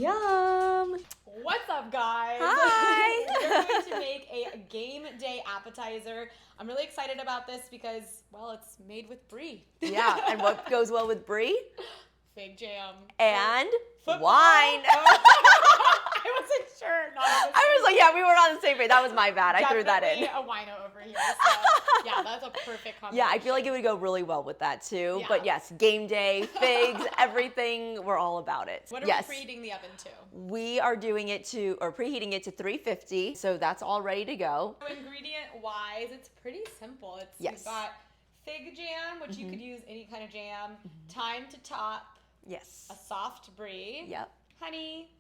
Yum. What's up, guys? Hi. We're going to make a game day appetizer. I'm really excited about this because, well, it's made with brie. Yeah, and what goes well with brie? Fig jam. And Football. wine. I wasn't sure. I was like, yeah, we were on the same page. That was my bad. I threw that in. Definitely a wino over here. So, yeah, that's a perfect combination. Yeah, I feel like it would go really well with that too. Yeah. But yes, game day, figs, everything, we're all about it. What are yes. we preheating the oven to? We are doing it to, or preheating it to 350. So that's all ready to go. So ingredient-wise, it's pretty simple. Yes. You've got fig jam, which you could use any kind of jam, thyme to top, Yes. a soft brie, Yep. honey,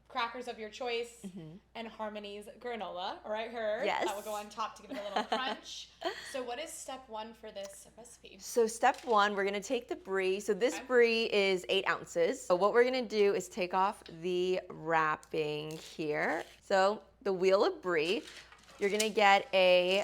crackers of your choice, and Harmony's granola, right here. Yes. That will go on top to give it a little crunch. So what is step one for this recipe? So step one, we're gonna take the brie. So this brie is 8 ounces. So what we're gonna do is take off the wrapping here. So the wheel of brie, you're gonna get a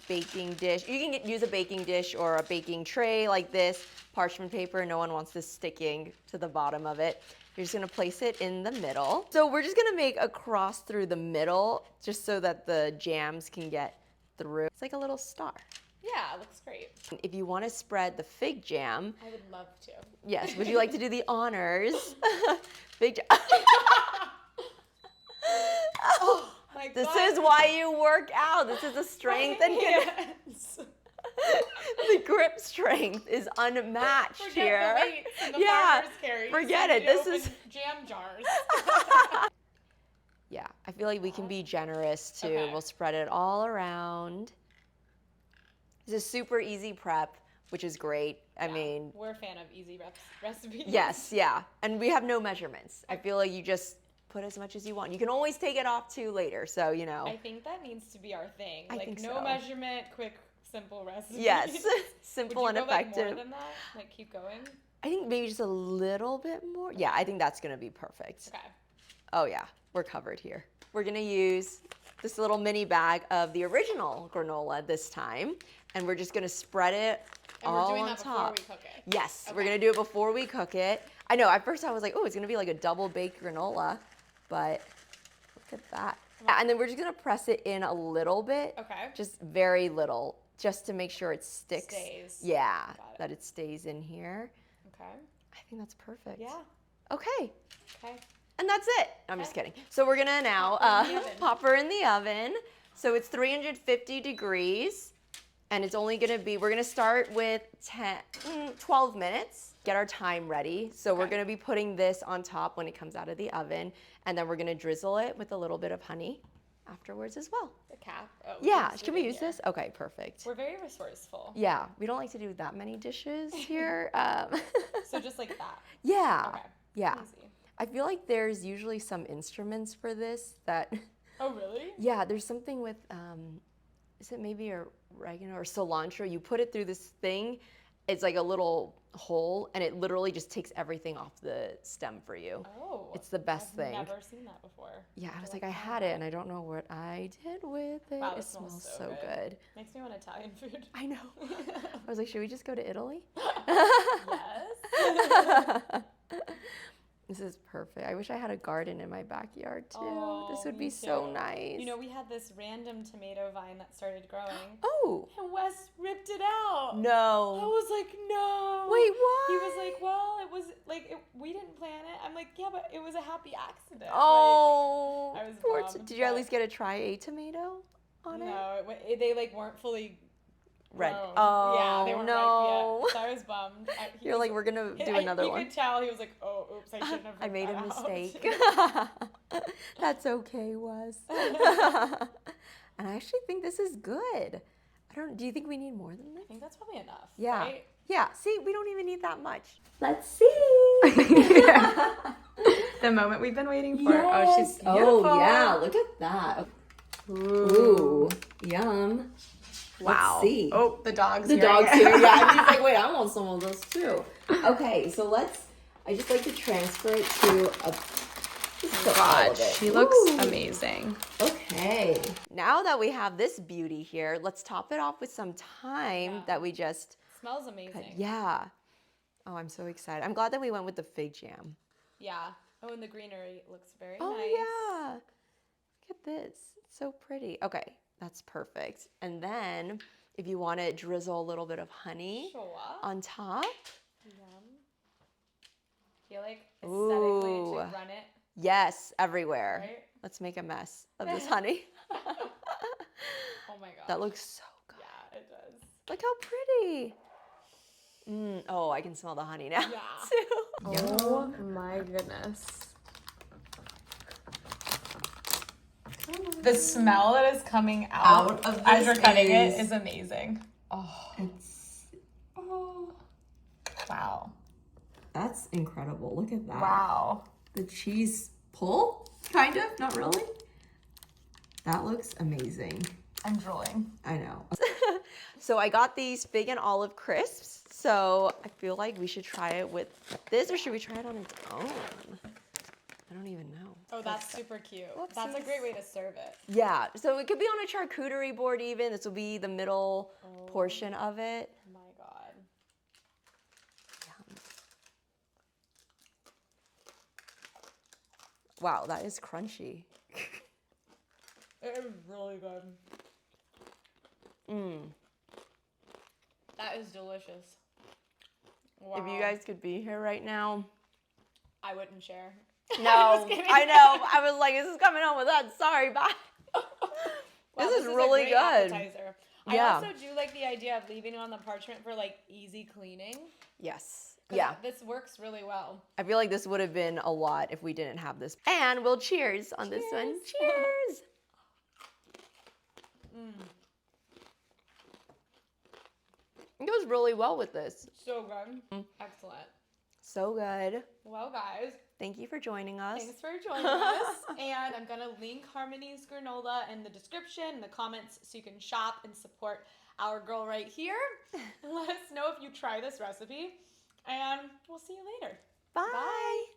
baking dish. You can use a baking dish or a baking tray like this, parchment paper. No one wants this sticking to the bottom of it. You're just gonna place it in the middle. So we're just gonna make a cross through the middle just so that the jams can get through. It's like a little star. Yeah, it looks great. If you wanna spread the fig jam, I would love to. yes, would you like to do the honors? Fig jam. Oh my God. This is why you work out. This is a strength and hands. the grip strength is unmatched Forget here. the weights and the Yeah, farmer's carry. forget So it. we This open is jam jars. Yeah, I feel like we can be generous too. Okay. We'll spread it all around. It's a super easy prep, which is great. I mean, we're a fan of easy recipes. yes, yeah. And we have no measurements. I feel like you just put as much as you want. You can always take it off too later, so you know. I think that needs to be our thing. I Like think no so. measurement, quick, simple recipes. Yes, simple Would you and go, effective. Like more than that? Like keep going? I think maybe just a little bit more. Yeah, I think that's gonna be perfect. Okay. Oh yeah, we're covered here. We're gonna use this little mini bag of the original granola this time, and we're just gonna spread it And all we're doing on that top. before we cook it. Yes, we're Okay. gonna do it before we cook it. I know, at first I was like, oh, it's gonna be like a double baked granola, but look at that. Yeah, and then we're just gonna press it in a little bit. Okay. Just very little, just to make sure it sticks. Stays. Yeah, Got it. that it stays in here. Okay. I think that's perfect. Yeah. Okay. Okay. And that's it. I'm just kidding. So we're gonna now Pop her in the oven. pop her in the oven. So it's 350 degrees, and it's only gonna be, we're gonna start with 12 minutes, get our thyme ready. So we're gonna be putting this on top when it comes out of the oven, and then we're gonna drizzle it with a little bit of honey afterwards as well. The cap. Oh, Yeah, just can leave we it use here. this? Okay, perfect. We're very resourceful. Yeah, we don't like to do that many dishes here. So just like that. Yeah, Okay. yeah. Easy. I feel like there's usually some instruments for this that, Oh really? yeah, there's something with, is it maybe oregano or cilantro? You put it through this thing, it's like a little hole, and it literally just takes everything off the stem for you. Oh. It's the best I've thing. never seen that before. Yeah, I was like, to I try had that. it, and I don't know what I did with it. Wow, It it smells so good. Makes me want Italian food. I know. I was like, should we just go to Italy? Yes. This is perfect. I wish I had a garden in my backyard too. Oh, This would me be so too. nice. You know, we had this random tomato vine that started growing, Oh, and Wes ripped it out. I no. was like, no. Wait, what? He was like, well, it was like we didn't plan it. I'm like, yeah, but it was a happy accident. Oh, I was poor bummed, did you at but- least get to try a tomato on it? No, they like weren't fully Red. grown. Oh, yeah, they weren't no. ripe yet. So I was bummed. He You're was- like, we're gonna do I- another you one. could tell he was like, oh, oops, I shouldn't have. I made a ripped that mistake. out." That's okay, Wes. And I actually think this is good. Do you think we need more than I this? think that's probably enough. Yeah. Right? Yeah, see, we don't even need that much. Let's see. The moment we've been waiting for. Oh, she's beautiful. Oh, yeah, look at that. Ooh, yum. Wow. Let's see. Oh, the dog's The here. dog's here, yeah. And he's like, wait, I want some of those too. Okay, so I just like to transfer it to a, just put all of it. She looks Ooh. amazing. Okay. Now that we have this beauty here, let's top it off with some thyme that we just Smells amazing. Yeah. Oh, I'm so excited. I'm glad that we went with the fig jam. Yeah. Oh, and the greenery looks very Oh nice. yeah. Look at this. It's so pretty. Okay, that's perfect. And then if you want to drizzle a little bit of honey Sure. on top. Yum. Feel like aesthetically Ooh. to run it, Yes, everywhere. right? Let's make a mess of this honey. Oh my god. That looks so good. Yeah, it does. Look how pretty. Oh, I can smell the honey now Yeah. too. Oh my goodness. The smell that is coming out of as this you're cutting is- it is amazing. Oh, wow. That's incredible. Look at that. Wow. The cheese pull, kind of, not really. That looks amazing. I'm drooling. I know. So I got these fig and olive crisps. So I feel like we should try it with this, or should we try it on its own? I don't even know. Oh, that's super cute. Whoopsies. That's a great way to serve it. Yeah, so it could be on a charcuterie board even. This will be the middle portion of it. Oh my god. Yum. Wow, that is crunchy. It is really good. That is delicious. Wow. If you guys could be here right now. I wouldn't share. No, Just kidding. I know. I was like, this is coming home with that. Sorry, bye. Wow, this is a really great good. Appetizer. Yeah. I also do like the idea of leaving it on the parchment for like easy cleaning. Yes. 'Cause Yeah. This works really well. I feel like this would have been a lot if we didn't have this. And we'll cheers on this one. Cheers. It goes really well with this. So good. Excellent. So good. Well, guys, Thank you for joining us. thanks for joining us. And I'm going to link Harmony's granola in the description, in the comments, so you can shop and support our girl right here. And let us know if you try this recipe. And we'll see you later. Bye. Bye.